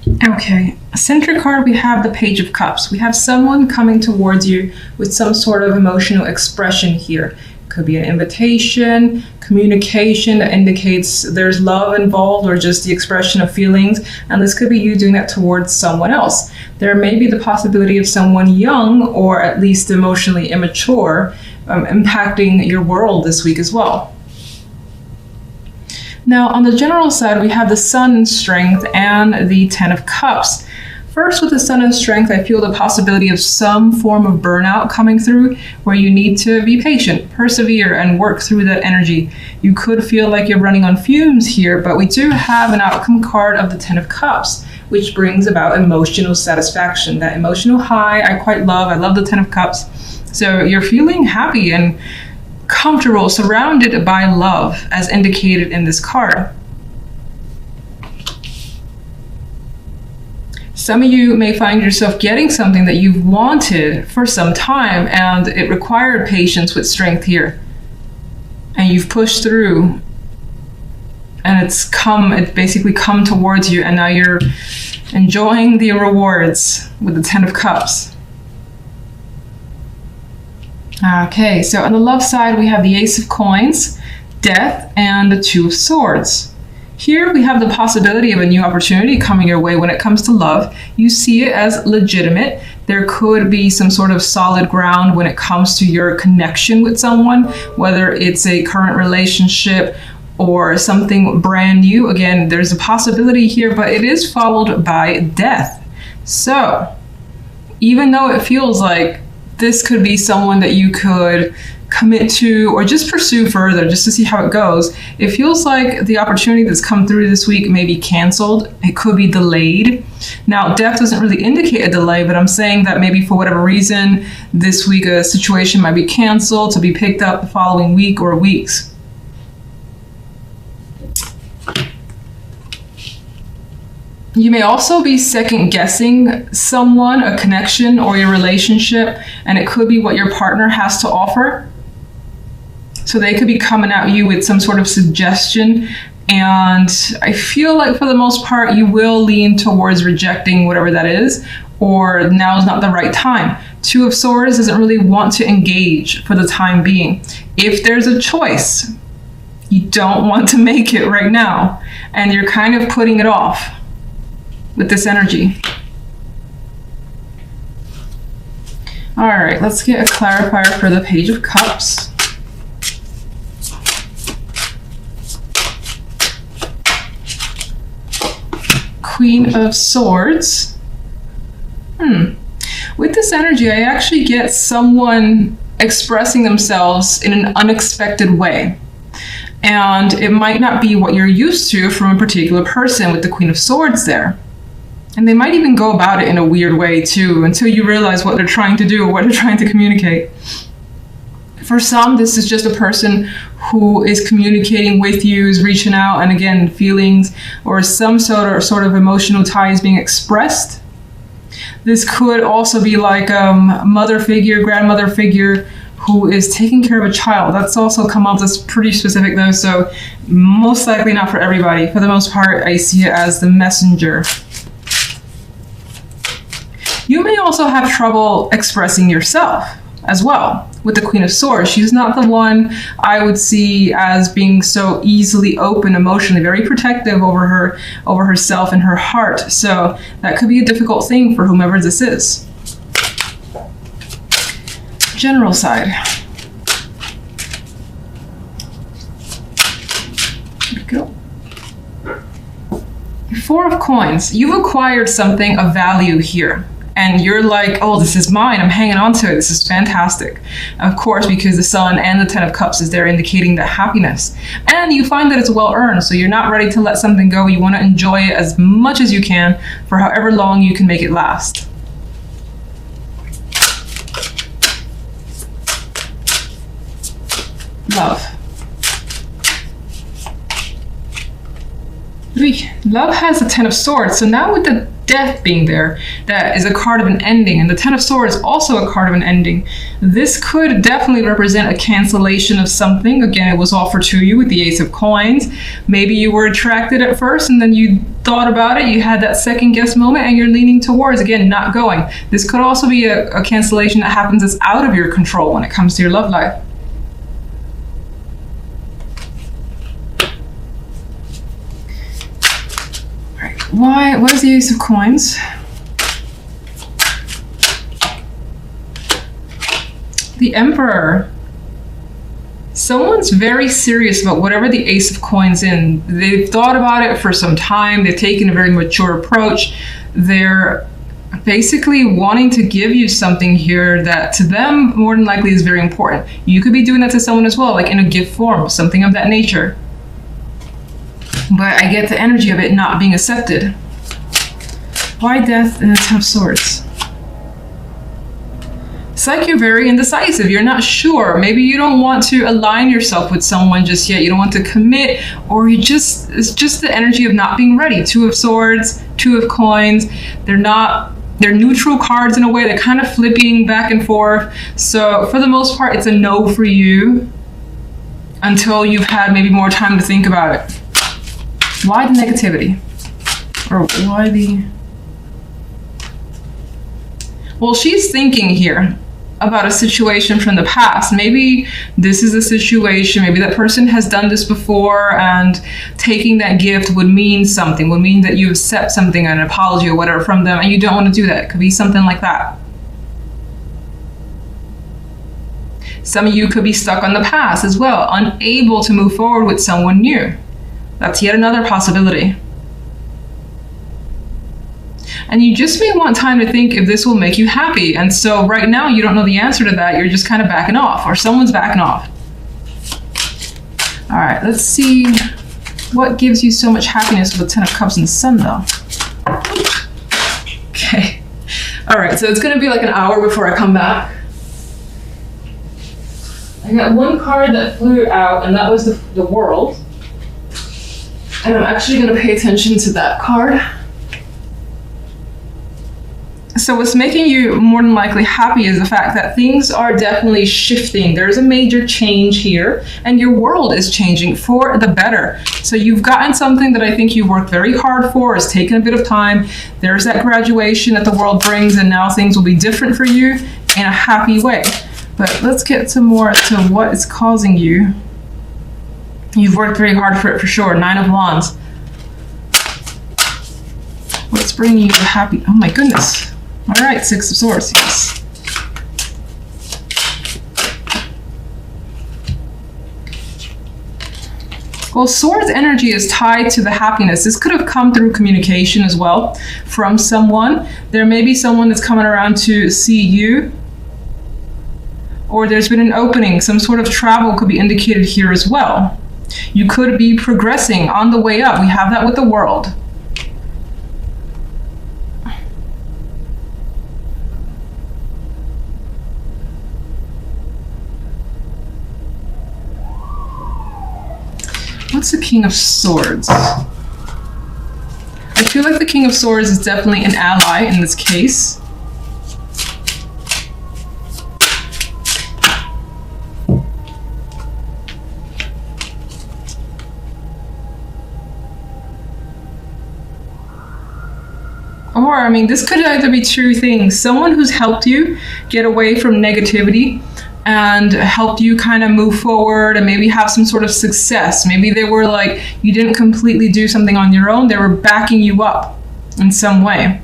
Okay, center card, we have the Page of Cups. We have someone coming towards you with some sort of emotional expression here. Could be an invitation, communication that indicates there's love involved, or just the expression of feelings. And this could be you doing that towards someone else. There may be the possibility of someone young or at least emotionally immature impacting your world this week as well. Now, on the general side, we have the Sun in Strength and the Ten of Cups. First, with the Sun in Strength, I feel the possibility of some form of burnout coming through, where you need to be patient, persevere, and work through that energy. You could feel like you're running on fumes here, but we do have an outcome card of the Ten of Cups, which brings about emotional satisfaction. That emotional high I quite love. I love the Ten of Cups. So you're feeling happy and comfortable, surrounded by love, as indicated in this card. Some of you may find yourself getting something that you've wanted for some time, and it required patience with strength here. And you've pushed through, and it's basically come towards you, and now you're enjoying the rewards with the Ten of Cups. Okay, so on the love side, we have the Ace of Coins, Death, and the Two of Swords. Here we have the possibility of a new opportunity coming your way when it comes to love. You see it as legitimate. There could be some sort of solid ground when it comes to your connection with someone, whether it's a current relationship or something brand new. Again, there's a possibility here, but it is followed by death. So even though it feels like this could be someone that you could commit to or just pursue further just to see how it goes, it feels like the opportunity that's come through this week may be canceled. It could be delayed. Now, death doesn't really indicate a delay, but I'm saying that maybe for whatever reason, this week a situation might be canceled to be picked up the following week or weeks. You may also be second guessing someone, a connection, or your relationship, and it could be what your partner has to offer. So they could be coming at you with some sort of suggestion, and I feel like for the most part, you will lean towards rejecting whatever that is, or now is not the right time. Two of Swords doesn't really want to engage for the time being. If there's a choice, you don't want to make it right now, and you're kind of putting it off with this energy. All right, let's get a clarifier for the Page of Cups. Queen of Swords. With this energy, I actually get someone expressing themselves in an unexpected way. And it might not be what you're used to from a particular person with the Queen of Swords there. And they might even go about it in a weird way too, until you realize what they're trying to do or what they're trying to communicate. For some, this is just a person who is communicating with you, is reaching out, and again, feelings or some sort of emotional ties being expressed. This could also be like a mother figure, grandmother figure who is taking care of a child. That's also come up. That's pretty specific though, so most likely not for everybody. For the most part, I see it as the messenger. You may also have trouble expressing yourself as well with the Queen of Swords. She's not the one I would see as being so easily open emotionally, very protective over herself and her heart. So that could be a difficult thing for whomever this is. General side. Here we go. Four of Coins. You've acquired something of value here. And you're like, oh, this is mine. I'm hanging on to it. This is fantastic. Of course, because the Sun and the Ten of Cups is there indicating the happiness. And you find that it's well earned. So you're not ready to let something go. You want to enjoy it as much as you can for however long you can make it last. Love. Love has the Ten of Swords. So now with the Death being there, that is a card of an ending. And the Ten of Swords also a card of an ending. This could definitely represent a cancellation of something. Again, it was offered to you with the Ace of Coins. Maybe you were attracted at first and then you thought about it. You had that second guess moment and you're leaning towards, again, not going. This could also be a cancellation that happens that's out of your control when it comes to your love life. What is the Ace of Coins? The Emperor. Someone's very serious about whatever the Ace of Coins in. They've thought about it for some time. They've taken a very mature approach. They're basically wanting to give you something here that to them more than likely is very important. You could be doing that to someone as well, like in a gift form, something of that nature. But I get the energy of it not being accepted. Why Death and the Ten of Swords? It's like you're very indecisive. You're not sure. Maybe you don't want to align yourself with someone just yet. You don't want to commit, or it's just the energy of not being ready. Two of Swords, Two of Coins. They're neutral cards in a way. They're kind of flipping back and forth. So for the most part, it's a no for you until you've had maybe more time to think about it. Why the negativity? Or why the... Well, she's thinking here about a situation from the past. Maybe this is a situation, maybe that person has done this before and taking that gift would mean something, would mean that you accept something, an apology or whatever from them, and you don't want to do that. It could be something like that. Some of you could be stuck on the past as well, unable to move forward with someone new. That's yet another possibility. And you just may want time to think if this will make you happy. And so right now you don't know the answer to that. You're just kind of backing off, or someone's backing off. All right, let's see what gives you so much happiness with the Ten of Cups and the Sun though. Okay. All right, so it's gonna be like an hour before I come back. I got one card that flew out, and that was the World. And I'm actually going to pay attention to that card. So what's making you more than likely happy is the fact that things are definitely shifting. There's a major change here, and your world is changing for the better. So you've gotten something that I think you worked very hard for. It's taken a bit of time. There's that graduation that the world brings, and now things will be different for you in a happy way. But let's get to more to what is causing you. You've worked very hard for it for sure. Nine of Wands. What's bringing you happy? Oh my goodness. All right, Six of Swords, yes. Well, Swords energy is tied to the happiness. This could have come through communication as well from someone. There may be someone that's coming around to see you, or there's been an opening. Some sort of travel could be indicated here as well. You could be progressing on the way up. We have that with the World. What's the King of Swords? I feel like the King of Swords is definitely an ally in this case. Or, I mean, this could either be two things. Someone who's helped you get away from negativity and helped you kind of move forward and maybe have some sort of success. Maybe they were like, you didn't completely do something on your own. They were backing you up in some way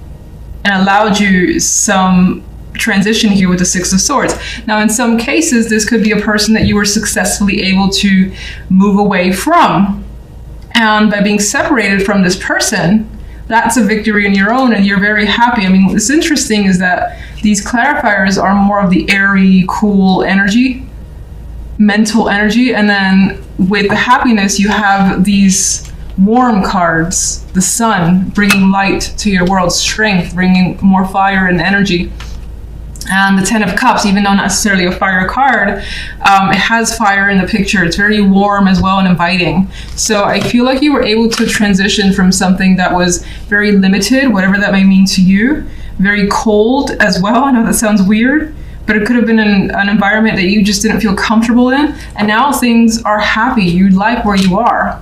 and allowed you some transition here with the Six of Swords. Now, in some cases, this could be a person that you were successfully able to move away from. And by being separated from this person, that's a victory on your own and you're very happy. I mean, what's interesting is that these clarifiers are more of the airy, cool energy, mental energy. And then with the happiness, you have these warm cards, the Sun, bringing light to your world, strength, bringing more fire and energy. And the Ten of Cups, even though not necessarily a fire card, it has fire in the picture. It's very warm as well and inviting. So I feel like you were able to transition from something that was very limited, whatever that may mean to you, very cold as well. I know that sounds weird, but it could have been an environment that you just didn't feel comfortable in. And now things are happy. You like where you are.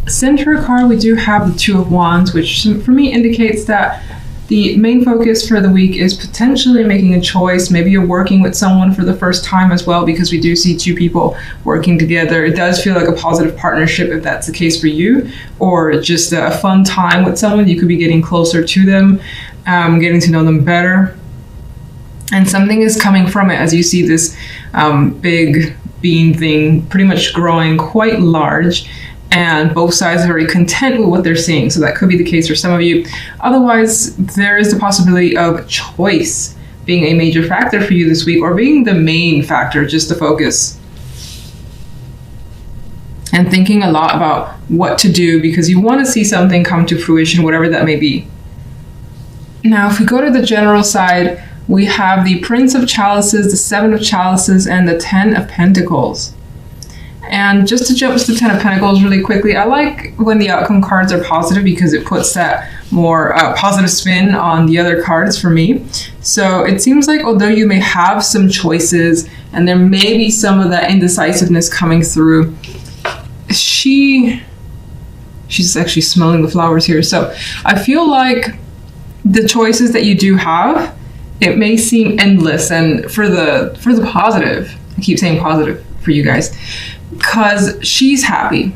Center card, we do have the Two of Wands, which for me indicates that the main focus for the week is potentially making a choice. Maybe you're working with someone for the first time as well, because we do see two people working together. It does feel like a positive partnership if that's the case for you, or just a fun time with someone. You could be getting closer to them, getting to know them better. And something is coming from it as you see this big bean thing pretty much growing quite large. And both sides are very content with what they're seeing. So that could be the case for some of you. Otherwise, there is the possibility of choice being a major factor for you this week, or being the main factor, just the focus. And thinking a lot about what to do, because you want to see something come to fruition, whatever that may be. Now, if we go to the general side, we have the Prince of Chalices, the Seven of Chalices, and the Ten of Pentacles. And just to jump to the Ten of Pentacles really quickly, I like when the outcome cards are positive, because it puts that more positive spin on the other cards for me. So it seems like although you may have some choices and there may be some of that indecisiveness coming through, she's actually smelling the flowers here. So I feel like the choices that you do have, it may seem endless, and for the positive, I keep saying positive for you guys, because she's happy.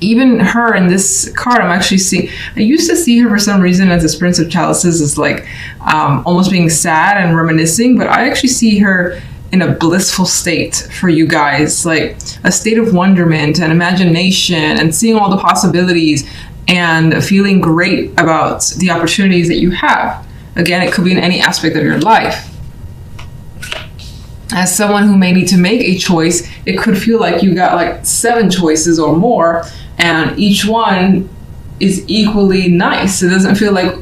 Even her in this card, I'm actually seeing, I used to see her for some reason as this Prince of Chalices as like almost being sad and reminiscing, but I actually see her in a blissful state for you guys, like a state of wonderment and imagination and seeing all the possibilities and feeling great about the opportunities that you have. Again, it could be in any aspect of your life. As someone who may need to make a choice, it could feel like you got like 7 choices or more, and each one is equally nice. It doesn't feel like,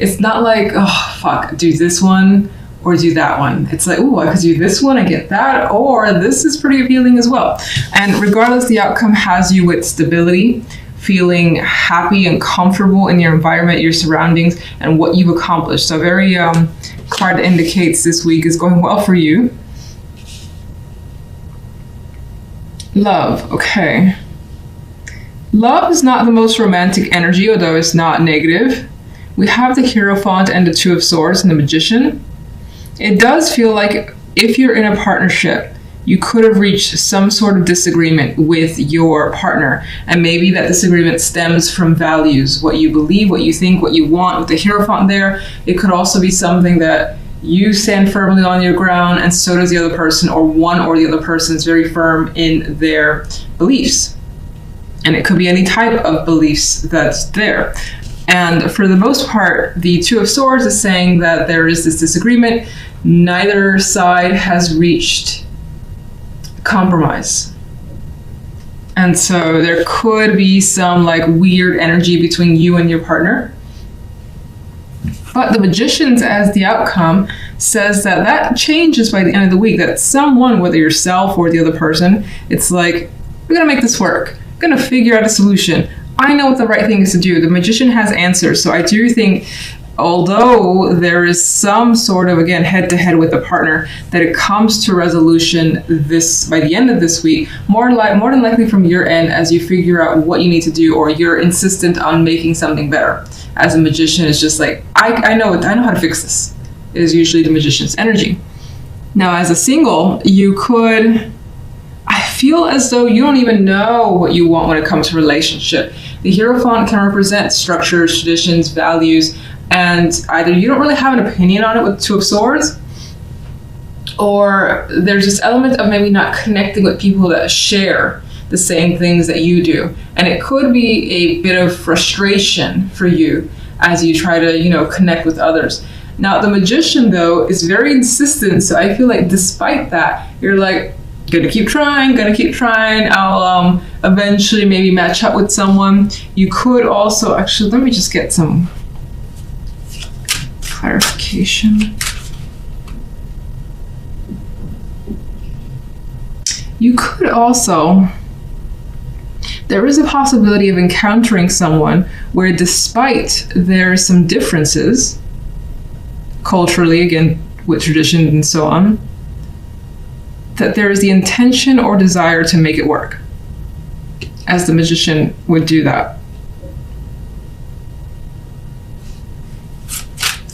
it's not like, oh, fuck, do this one or do that one. It's like, oh, I could do this one, I get that, or this is pretty appealing as well. And regardless, the outcome has you with stability, feeling happy and comfortable in your environment, your surroundings, and what you've accomplished. So very card that indicates this week is going well for you. Love, okay. Love is not the most romantic energy, although it's not negative. We have the Hierophant and the Two of Swords and the Magician. It does feel like if you're in a partnership, you could have reached some sort of disagreement with your partner. And maybe that disagreement stems from values, what you believe, what you think, what you want. With the Hierophant there, it could also be something that you stand firmly on your ground, and so does the other person, or one or the other person is very firm in their beliefs. And it could be any type of beliefs that's there. And for the most part, the Two of Swords is saying that there is this disagreement. Neither side has reached compromise. And so there could be some like weird energy between you and your partner. But the Magician's as the outcome says that that changes by the end of the week, that someone, whether yourself or the other person, it's like, we're gonna make this work. We're gonna figure out a solution. I know what the right thing is to do. The Magician has answers. So I do think, although there is some sort of, again, head-to-head with a partner, that it comes to resolution by the end of this week, more than likely from your end, as you figure out what you need to do, or you're insistent on making something better. As a Magician, it's just like, I know how to fix this, is usually the Magician's energy. Now, as a single, you could, I feel as though you don't even know what you want when it comes to relationship. The Hierophant can represent structures, traditions, values, and either you don't really have an opinion on it with Two of Swords, or there's this element of maybe not connecting with people that share the same things that you do. And it could be a bit of frustration for you as you try to, connect with others. Now, the Magician, though, is very insistent. So I feel like despite that, you're like, gonna keep trying. I'll eventually maybe match up with someone. You could also, actually, let me just get some clarification. You could also, there is a possibility of encountering someone where, despite there are some differences culturally, again, with tradition and so on, that there is the intention or desire to make it work, as the magician would do that.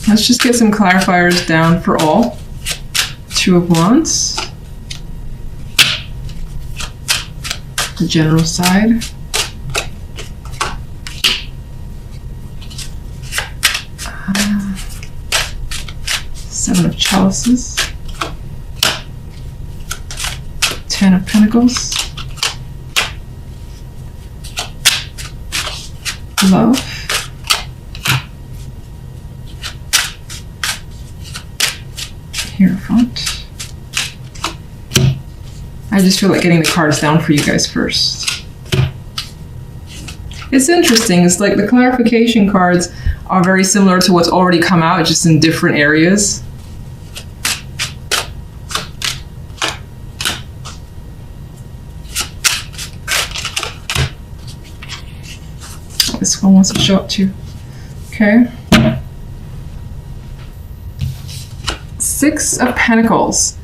Let's just get some clarifiers down for all. Two of Wands. The general side. Seven of Chalices. Ten of Pentacles. Love. Hierophant. I just feel like getting the cards down for you guys first. It's interesting. It's like the clarification cards are very similar to what's already come out, just in different areas. This one wants to show up too. Okay. Six of Pentacles.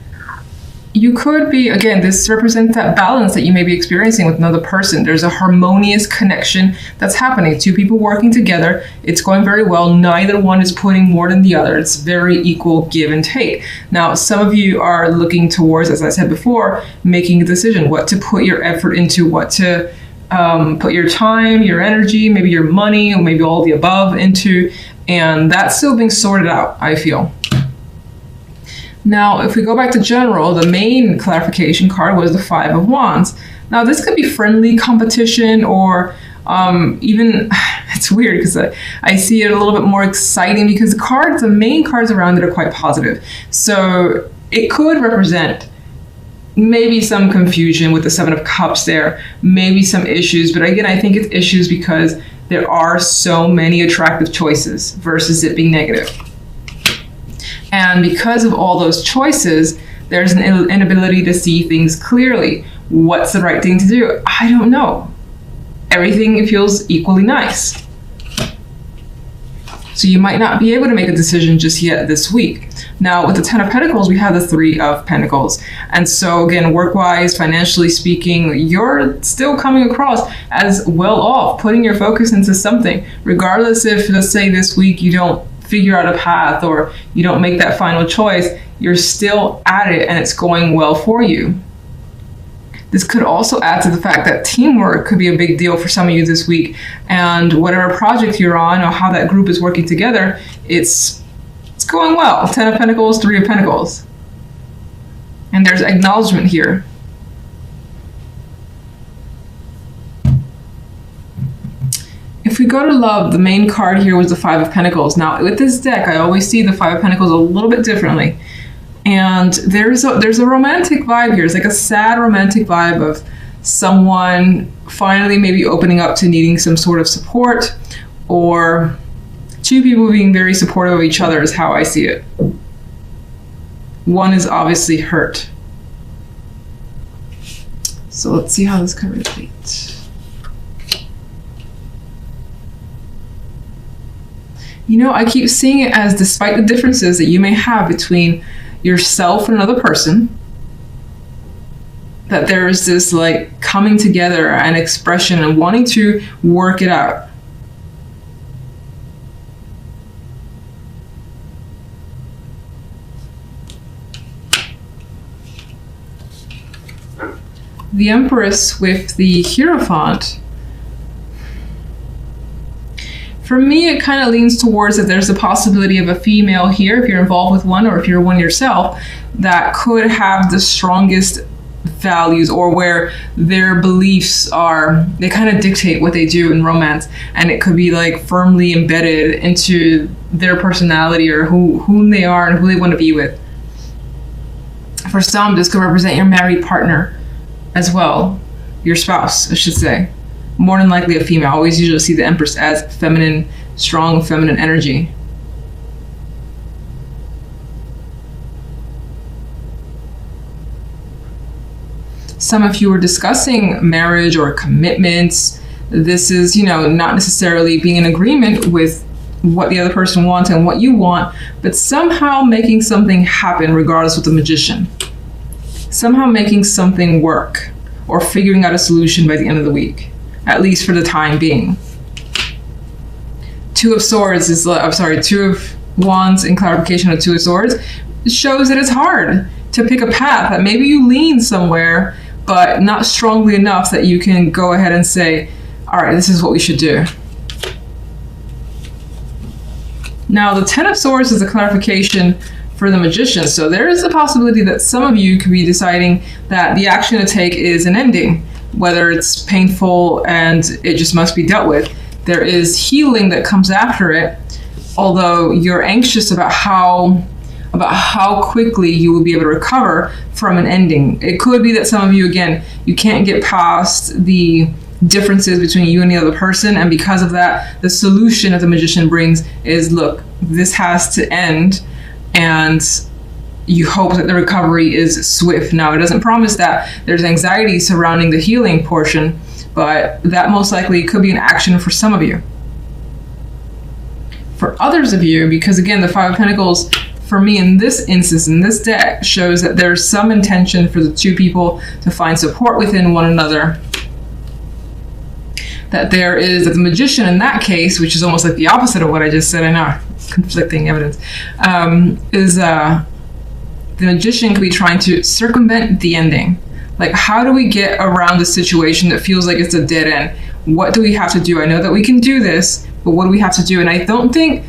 You could be, again, this represents that balance that you may be experiencing with another person. There's a harmonious connection that's happening. Two people working together. It's going very well. Neither one is putting more than the other. It's very equal give and take. Now, some of you are looking towards, as I said before, making a decision, what to put your effort into, what to put your time, your energy, maybe your money, or maybe all the above into. And that's still being sorted out, I feel. Now, if we go back to general, the main clarification card was the Five of Wands. Now, this could be friendly competition, or even, it's weird because I see it a little bit more exciting because the main cards around it are quite positive. So it could represent maybe some confusion with the Seven of Cups there, maybe some issues. But again, I think it's issues because there are so many attractive choices versus it being negative. And because of all those choices, there's an inability to see things clearly. What's the right thing to do? I don't know. Everything feels equally nice. So you might not be able to make a decision just yet this week. Now, with the Ten of Pentacles, we have the Three of Pentacles. And so again, work-wise, financially speaking, you're still coming across as well off, putting your focus into something. Regardless if, let's say this week, you don't figure out a path or you don't make that final choice, you're still at it and it's going well for you. This could also add to the fact that teamwork could be a big deal for some of you this week, and whatever project you're on or how that group is working together, it's going well. Ten of Pentacles, Three of Pentacles. And there's acknowledgement here. If we go to love, the main card here was the Five of Pentacles. Now, with this deck, I always see the Five of Pentacles a little bit differently. And there's a romantic vibe here. It's like a sad romantic vibe of someone finally maybe opening up to needing some sort of support, or two people being very supportive of each other is how I see it. One is obviously hurt. So let's see how this can relate. You know, I keep seeing it as, despite the differences that you may have between yourself and another person, that there is this like coming together and expression and wanting to work it out. The Empress with the Hierophant. For me, it kind of leans towards that there's a possibility of a female here, if you're involved with one or if you're one yourself, that could have the strongest values, or where their beliefs are, they kind of dictate what they do in romance. And it could be like firmly embedded into their personality or whom they are and who they want to be with. For some, this could represent your married partner as well, your spouse, I should say. More than likely a female. I always usually see the Empress as feminine, strong feminine energy. Some of you are discussing marriage or commitments. This is, not necessarily being in agreement with what the other person wants and what you want, but somehow making something happen regardless with the Magician. Somehow making something work or figuring out a solution by the end of the week, at least for the time being. Two of Wands in clarification of Two of Swords shows that it's hard to pick a path, that maybe you lean somewhere, but not strongly enough that you can go ahead and say, all right, this is what we should do. Now, the Ten of Swords is a clarification for the Magician. So there is a possibility that some of you could be deciding that the action to take is an ending, whether it's painful and it just must be dealt with. There is healing that comes after it, although you're anxious about how quickly you will be able to recover from an ending. It could be that some of you, again, you can't get past the differences between you and the other person, and because of that, the solution that the Magician brings is, look, this has to end, and you hope that the recovery is swift. Now, it doesn't promise that. There's anxiety surrounding the healing portion, but that most likely could be an action for some of you. For others of you, because again, the Five of Pentacles, for me in this instance, in this deck, shows that there's some intention for the two people to find support within one another. That the Magician in that case, which is almost like the opposite of what I just said, I know, conflicting evidence, the Magician could be trying to circumvent the ending. Like, how do we get around a situation that feels like it's a dead end? What do we have to do? I know that we can do this, but what do we have to do? And I don't think,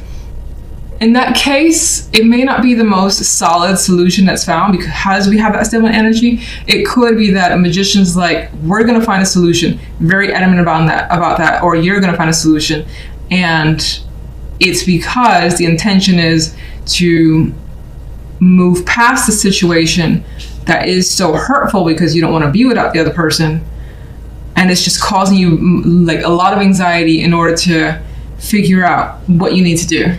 in that case, it may not be the most solid solution that's found because we have that stimulant energy. It could be that a Magician's like, we're going to find a solution, very adamant about that, or you're going to find a solution. And it's because the intention is to move past the situation that is so hurtful because you don't want to be without the other person. And it's just causing you like a lot of anxiety in order to figure out what you need to do.